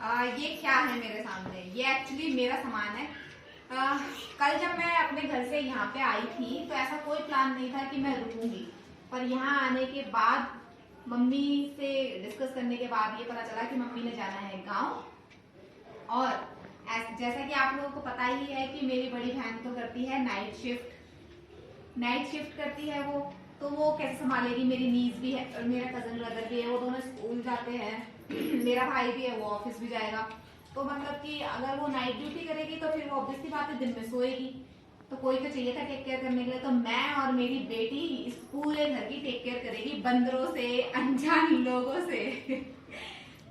ये क्या है मेरे सामने? ये एक्चुअली मेरा सामान है। कल जब मैं अपने घर से यहाँ पे आई थी तो ऐसा कोई प्लान नहीं था कि मैं रुकूंगी, पर यहाँ आने के बाद मम्मी से डिस्कस करने के बाद ये पता चला कि मम्मी ने जाना है गांव। और जैसा कि आप लोगों को पता ही है कि मेरी बड़ी बहन तो करती है नाइट शिफ्ट करती है वो, तो वो कैसे संभालेगी? मेरी नीज भी है और मेरा कजन ब्रदर भी है, वो दोनों स्कूल जाते हैं। मेरा भाई भी है, वो ऑफिस भी जाएगा। तो मतलब कि अगर वो नाइट ड्यूटी करेगी तो फिर वो ऑब्वियसली बात है दिन में सोएगी, तो कोई तो चाहिए था टेक केयर करने के लिए। तो मैं और मेरी बेटी इस पूरे घर की टेक केयर करेगी, बंदरों से, अनजान लोगों से।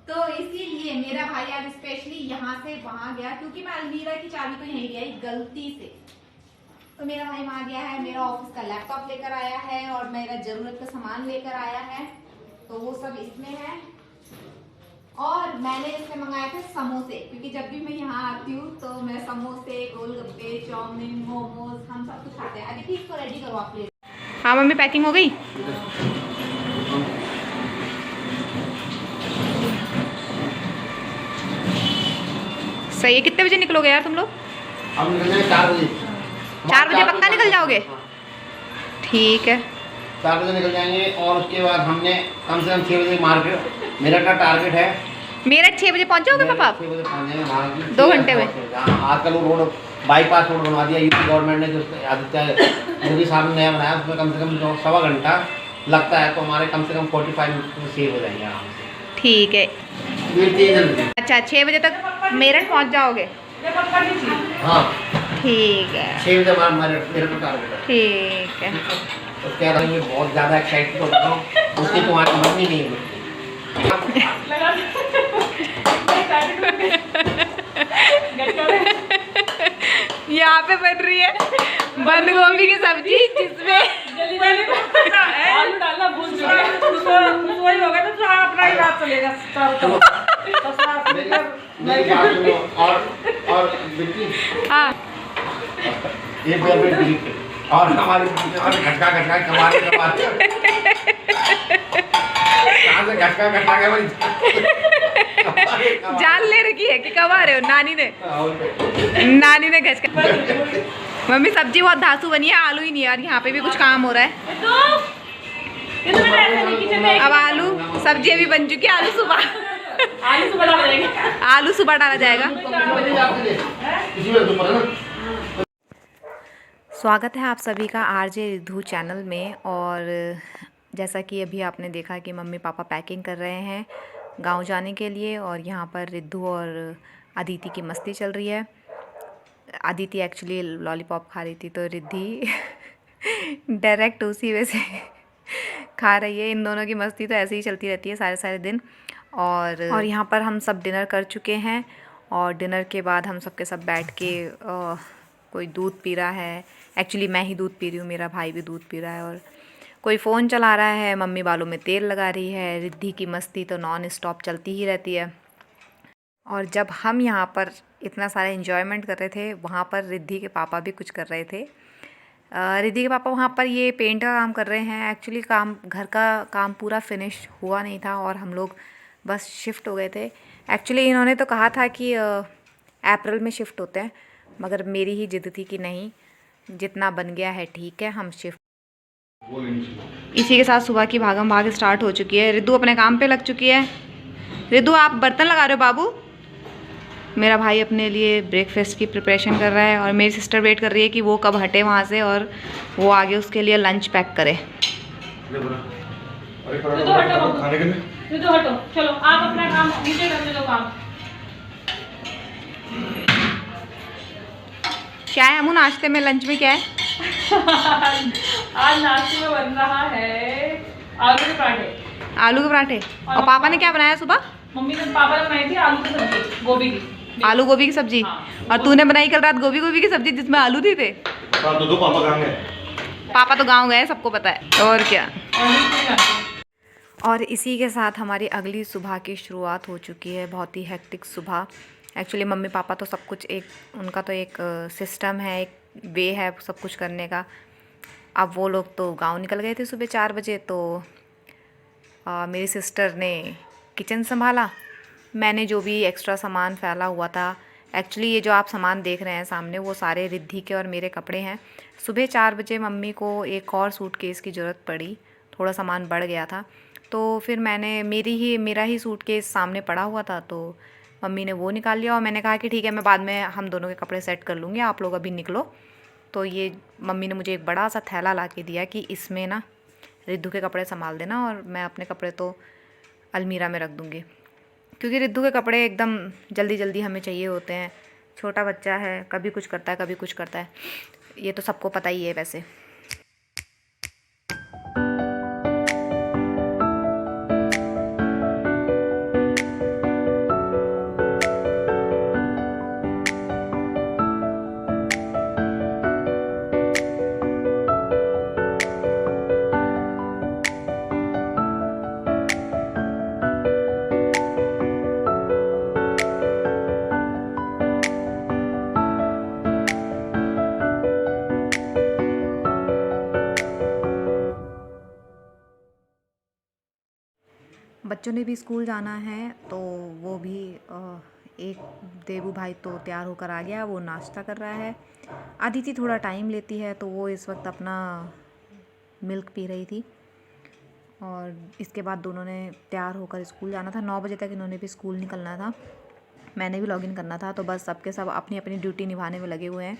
तो इसीलिए मेरा भाई आज स्पेशली यहाँ से वहां गया, क्योंकि मैं अलमीरा की चाबी तो यहीं गई गलती से। तो मेरा भाई वहां गया है, मेरा ऑफिस का लैपटॉप लेकर आया है और मेरा जरूरत का सामान लेकर आया है, तो वो सब इसमें है। और मैंने इसमें मंगाए थे समोसे, क्योंकि जब भी मैं यहाँ आती हूँ तो मैं समोसे, गोलगप्पे, चाउमीन, मोमोज, हम सब कुछ खाते हैं। अभी ठीक तो रेडी करो आप प्लीज। हाँ मम्मी, पैकिंग हो गई? सही है। कितने बजे निकलोगे यार तुम लोग? हम निकल जाएंगे 4 बजे। 4 बजे पक्का निकल जाओगे? ठीक है, 4 बजे निकल जाएंगे। और उसके बाद हमने कम से कम 6 बजे मार्केट, मेरा क्या टारगेट है, मेरा 6 बजे पहुंच जाओगे पापा? 6 बजे पहुंच जाएंगे मार्केट 2 घंटे में। आजकल वो रोड बाईपास रोड बनवा दिया यूपी गवर्नमेंट ने, जो आदित्य योगी साहब ने नया बनाया, उसमें कम से कम 1.25 घंटा लगता है, तो हमारे कम से कम 45 मिनट में सेव हो जाएंगे आराम से। ठीक है। अच्छा, 6 बजे तक मेरठ पहुंच जाओगे? हाँ ठीक है, 6 बजे हमारा मेरा तो टारगेट है। ठीक है। तो कह रही मैं बहुत ज़्यादा एक्साइटेड हो रहा हूँ, उसकी तुम्हारी मम्मी नहीं है। यहाँ पे बन रही है बंद गोभी की सब्जी, जिसमें आलू डालना भूल वही होगा तो अपना ही बात चलेगा। मेरी बात सुनो। और बिल्कुल हाँ, ये और हमारी घटका कमाने कहाँ से घटका के भाई जान ले रखी है कि कमा रहे हो? नानी ने घस मम्मी सब्जी बहुत धासु बनी है, आलू ही नहीं यार। यहाँ पे भी कुछ काम हो रहा है। अब आलू सब्जी अभी बन चुकी है, आलू सुबह डाला जाएगा। स्वागत है आप सभी का आरजे रिद्धू चैनल में। और जैसा कि अभी आपने देखा कि मम्मी पापा पैकिंग कर रहे हैं गांव जाने के लिए, और यहाँ पर रिद्धू और अदिति की मस्ती चल रही है। अदिति एक्चुअली लॉलीपॉप खा रही थी, तो रिद्धि डायरेक्ट उसी में से खा रही है। इन दोनों की मस्ती तो ऐसे ही चलती रहती है सारे दिन। और यहाँ पर हम सब डिनर कर चुके हैं, और डिनर के बाद हम सब के सब बैठ के कोई दूध पी रहा है। एक्चुअली मैं ही दूध पी रही हूँ, मेरा भाई भी दूध पी रहा है, और कोई फ़ोन चला रहा है, मम्मी बालों में तेल लगा रही है। रिद्धि की मस्ती तो नॉन स्टॉप चलती ही रहती है। और जब हम यहाँ पर इतना सारा एंजॉयमेंट कर रहे थे, वहाँ पर रिद्धि के पापा भी कुछ कर रहे थे। रिद्धि के पापा वहाँ पर ये पेंट का काम कर रहे हैं। एक्चुअली घर का काम पूरा फिनिश हुआ नहीं था, और हम लोग बस शिफ्ट हो गए थे। एक्चुअली इन्होंने तो कहा था कि अप्रैल में शिफ्ट होते हैं, मगर मेरी ही जिद थी कि नहीं, जितना बन गया है ठीक है, हम शिफ्ट। इसी के साथ सुबह की भागम भाग स्टार्ट हो चुकी है। रिद्धू अपने काम पे लग चुकी है। रिद्धू आप बर्तन लगा रहे हो बाबू? मेरा भाई अपने लिए ब्रेकफास्ट की प्रिपरेशन कर रहा है, और मेरी सिस्टर वेट कर रही है कि वो कब हटे वहाँ से और वो आगे उसके लिए लंच पैक करे। चलो आप अपना काम मुझे करने दो काम। क्या है अमू नाश्ते में, लंच में क्या है? आज नाश्ते में बन रहा है आलू के पराठे। आलू के पराठे। और पापा ने क्या बनाया सुबह? मम्मी ने पापा ने बनाई थी आलू की सब्जी, गोभी की। आलू गोभी की सब्जी। हाँ। और तूने बनाई कल रात गोभी की सब्जी जिसमें आलू थे। पापा तो गाँव गए, सबको पता है। और क्या। और इसी के साथ हमारी अगली सुबह की शुरुआत हो चुकी है, बहुत ही हेक्टिक सुबह। एक्चुअली मम्मी पापा तो सब कुछ उनका तो एक सिस्टम है, एक वे है सब कुछ करने का। अब वो लोग तो गांव निकल गए थे सुबह 4 बजे, तो मेरी सिस्टर ने किचन संभाला, मैंने जो भी एक्स्ट्रा सामान फैला हुआ था, एक्चुअली ये जो आप सामान देख रहे हैं सामने वो सारे रिद्धि के और मेरे कपड़े हैं। सुबह 4 बजे मम्मी को एक और सूटकेस की ज़रूरत पड़ी, थोड़ा सामान बढ़ गया था, तो फिर मैंने मेरा ही सूटकेस सामने पड़ा हुआ था, तो मम्मी ने वो निकाल लिया और मैंने कहा कि ठीक है, मैं बाद में हम दोनों के कपड़े सेट कर लूँगी, आप लोग अभी निकलो। तो ये मम्मी ने मुझे एक बड़ा सा थैला ला के दिया कि इसमें ना रिद्धू के कपड़े संभाल देना और मैं अपने कपड़े तो अलमीरा में रख दूँगी, क्योंकि रिद्धू के कपड़े एकदम जल्दी जल्दी हमें चाहिए होते हैं। छोटा बच्चा है, कभी कुछ करता है कभी कुछ करता है, ये तो सबको पता ही है वैसे। बच्चों ने भी स्कूल जाना है, तो वो भी एक देवू भाई तो तैयार होकर आ गया, वो नाश्ता कर रहा है। अदिति थोड़ा टाइम लेती है, तो वो इस वक्त अपना मिल्क पी रही थी। और इसके बाद दोनों ने तैयार होकर स्कूल जाना था। 9 बजे तक इन्होंने भी स्कूल निकलना था, मैंने भी लॉगिन करना था, तो बस सबके सब अपनी अपनी ड्यूटी निभाने में लगे हुए हैं।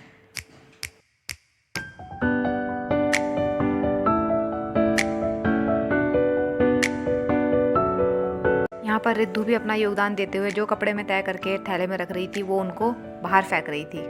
यहाँ पर रिद्धू भी अपना योगदान देते हुए जो कपड़े मैं तय करके थैले में रख रही थी वो उनको बाहर फेंक रही थी।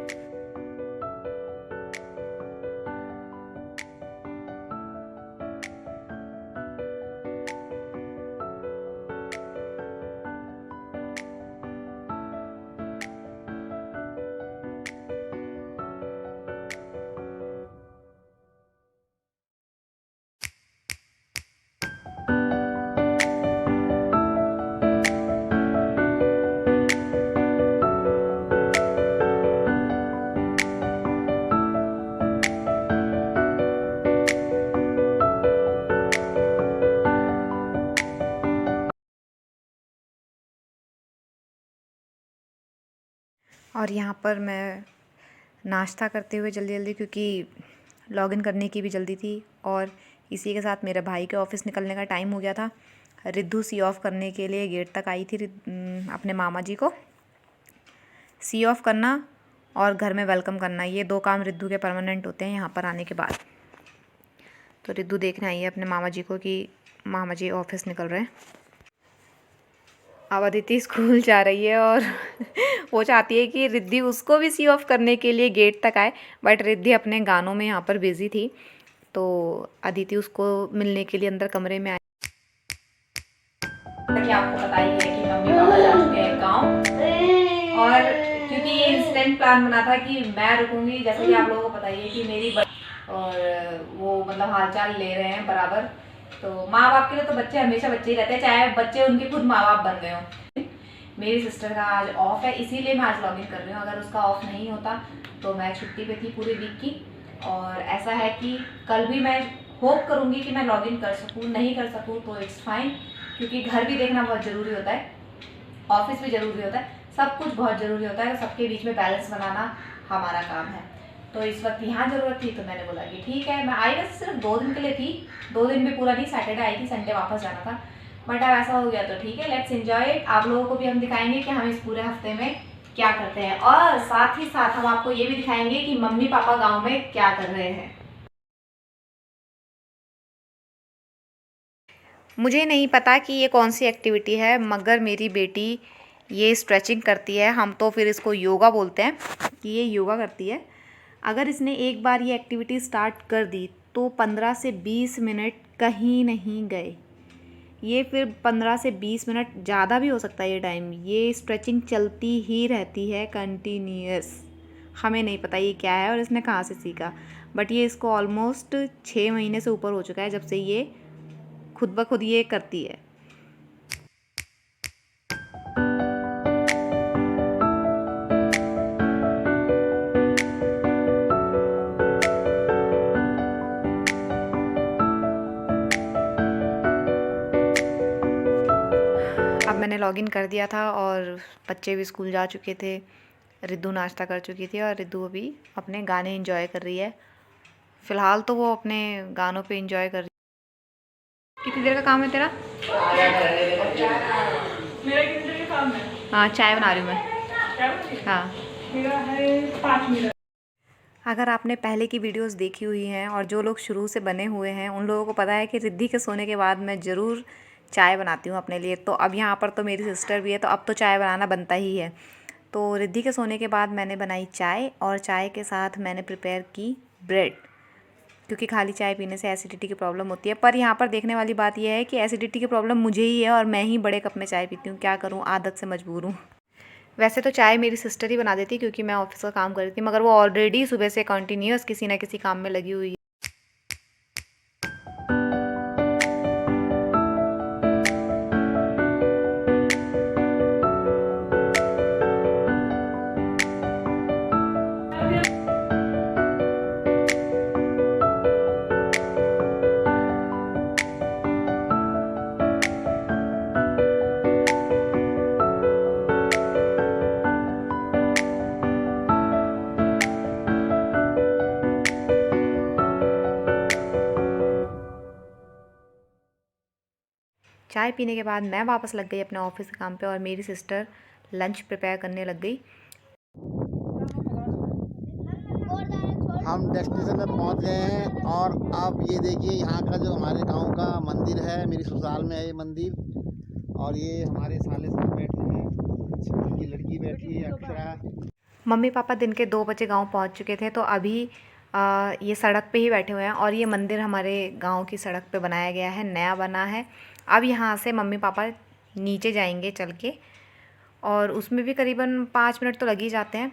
और यहाँ पर मैं नाश्ता करते हुए जल्दी जल्दी, क्योंकि लॉगिन करने की भी जल्दी थी और इसी के साथ मेरे भाई के ऑफ़िस निकलने का टाइम हो गया था। रिद्धू सी ऑफ़ करने के लिए गेट तक आई थी अपने मामा जी को सी ऑफ़ करना और घर में वेलकम करना, ये 2 काम रिद्धू के परमानेंट होते हैं यहाँ पर आने के बाद। तो रिद्धू देखने आई है अपने मामा जी को कि मामा जी ऑफ़िस निकल रहे हैं। अब अदिति स्कूल जा रही है और वो चाहती है कि रिद्धि उसको भी सी ऑफ़ करने के लिए गेट तक आए, बट रिद्धि अपने गानों में यहाँ पर बिज़ी थी, तो अदिति उसको मिलने के लिए अंदर कमरे में आई। कि आपको पता ही है कि मम्मी पापा जा चुके हैं गाँव, और क्योंकि ये इंस्टेंट प्लान बना था कि मैं रुकूंगी, जैसे कि आप लोगों को पता ही है कि मेरी और वो मतलब हालचाल ले रहे हैं बराबर, तो माँ बाप के लिए तो बच्चे हमेशा बच्चे ही रहते हैं, चाहे बच्चे उनके खुद माँ बाप बन गए हों। मेरी सिस्टर का आज ऑफ है, इसीलिए मैं आज लॉगिन कर रही हूँ, अगर उसका ऑफ नहीं होता तो मैं छुट्टी पे थी पूरे वीक की। और ऐसा है कि कल भी मैं होप करूँगी कि मैं लॉगिन कर सकूँ, नहीं कर सकूँ तो इट्स फाइन, क्योंकि घर भी देखना बहुत ज़रूरी होता है, ऑफिस भी ज़रूरी होता है, सब कुछ बहुत ज़रूरी होता है, तो सबके बीच में बैलेंस बनाना हमारा काम है। तो इस वक्त यहाँ ज़रूरत थी, तो मैंने बोला कि ठीक है। मैं आई वैसे सिर्फ 2 दिन के लिए थी, 2 दिन भी पूरा नहीं, सैटरडे आई थी, संडे वापस जाना था, बट अब ऐसा हो गया तो ठीक है, लेट्स एंजॉय इट। आप लोगों को भी हम दिखाएंगे कि हम इस पूरे हफ्ते में क्या करते हैं, और साथ ही साथ हम आपको ये भी दिखाएंगे कि मम्मी पापा गाँव में क्या कर रहे हैं। मुझे नहीं पता कि ये कौन सी एक्टिविटी है, मगर मेरी बेटी ये स्ट्रेचिंग करती है, हम तो फिर इसको योगा बोलते हैं कि ये योगा करती है। अगर इसने एक बार ये एक्टिविटी स्टार्ट कर दी तो 15 से 20 मिनट कहीं नहीं गए, ये फिर 15 से 20 मिनट ज़्यादा भी हो सकता है ये टाइम, ये स्ट्रेचिंग चलती ही रहती है कंटिन्यूअस। हमें नहीं पता ये क्या है और इसने कहाँ से सीखा, बट ये इसको ऑलमोस्ट 6 महीने से ऊपर हो चुका है जब से ये खुद ब खुद ये करती है। अब मैंने लॉगिन कर दिया था और बच्चे भी स्कूल जा चुके थे। रिद्धू नाश्ता कर चुकी थी और रिद्धू अभी अपने गाने एंजॉय कर रही है। फ़िलहाल तो वो अपने गानों पे एंजॉय कर रही है। कितनी देर का काम है तेरा? मेरा कितने देर का काम है? हाँ, चाय बना रही हूँ मैं। क्या बोली? हाँ। मेरा है 5 मिनट। अगर आपने पहले की वीडियोस देखी हुई हैं और जो लोग शुरू से बने हुए हैं उन लोगों को पता है कि रिद्धि के सोने के बाद मैं ज़रूर चाय बनाती हूँ अपने लिए। तो अब यहाँ पर तो मेरी सिस्टर भी है तो अब तो चाय बनाना बनता ही है। तो रिद्धि के सोने के बाद मैंने बनाई चाय और चाय के साथ मैंने प्रिपेयर की ब्रेड, क्योंकि खाली चाय पीने से एसिडिटी की प्रॉब्लम होती है। पर यहाँ पर देखने वाली बात यह है कि एसिडिटी की प्रॉब्लम मुझे ही है और मैं ही बड़े कप में चाय पीती हूँ। क्या करूँ, आदत से मजबूर हूँ। वैसे तो चाय मेरी सिस्टर ही बना देती क्योंकि मैं ऑफिस का काम कर रही थी, मगर वो ऑलरेडी सुबह से कंटिन्यूअस किसी ना किसी काम में लगी हुई है। चाय पीने के बाद मैं वापस लग गई अपने ऑफिस के काम पे और मेरी सिस्टर लंच प्रिपेयर करने लग गई। हम डेस्टिनेशन में पहुंच गए हैं और अब ये देखिए यहाँ का जो हमारे गांव का मंदिर है, मेरी ससुराल में है ये मंदिर। और ये हमारे साले साहब बैठे हैं, उनकी लड़की बैठी है अक्षरा। मम्मी पापा दिन के 2 बजे गांव पहुंच चुके थे तो अभी ये सड़क पे ही बैठे हुए हैं और ये मंदिर हमारे गांव की सड़क पे बनाया गया है, नया बना है। अब यहाँ से मम्मी पापा नीचे जाएंगे चल के और उसमें भी करीबन 5 मिनट तो लग ही जाते हैं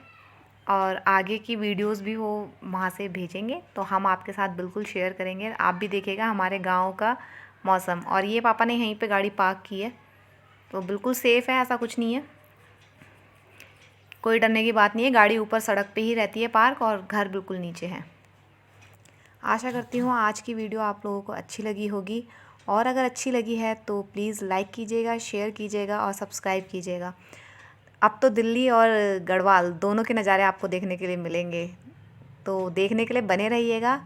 और आगे की वीडियोस भी वो वहाँ से भेजेंगे तो हम आपके साथ बिल्कुल शेयर करेंगे। आप भी देखिएगा हमारे गांव का मौसम। और ये पापा ने यहीं पे गाड़ी पार्क की है तो बिल्कुल सेफ़ है, ऐसा कुछ नहीं है, कोई डरने की बात नहीं है। गाड़ी ऊपर सड़क पे ही रहती है पार्क और घर बिल्कुल नीचे है। आशा करती हूँ आज की वीडियो आप लोगों को अच्छी लगी होगी और अगर अच्छी लगी है तो प्लीज़ लाइक कीजिएगा, शेयर कीजिएगा और सब्सक्राइब कीजिएगा। अब तो दिल्ली और गढ़वाल दोनों के नज़ारे आपको देखने के लिए मिलेंगे, तो देखने के लिए बने रहिएगा।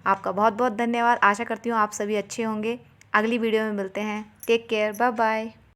आपका बहुत बहुत धन्यवाद। आशा करती हूँ आप सभी अच्छे होंगे। अगली वीडियो में मिलते हैं। Take care, bye bye.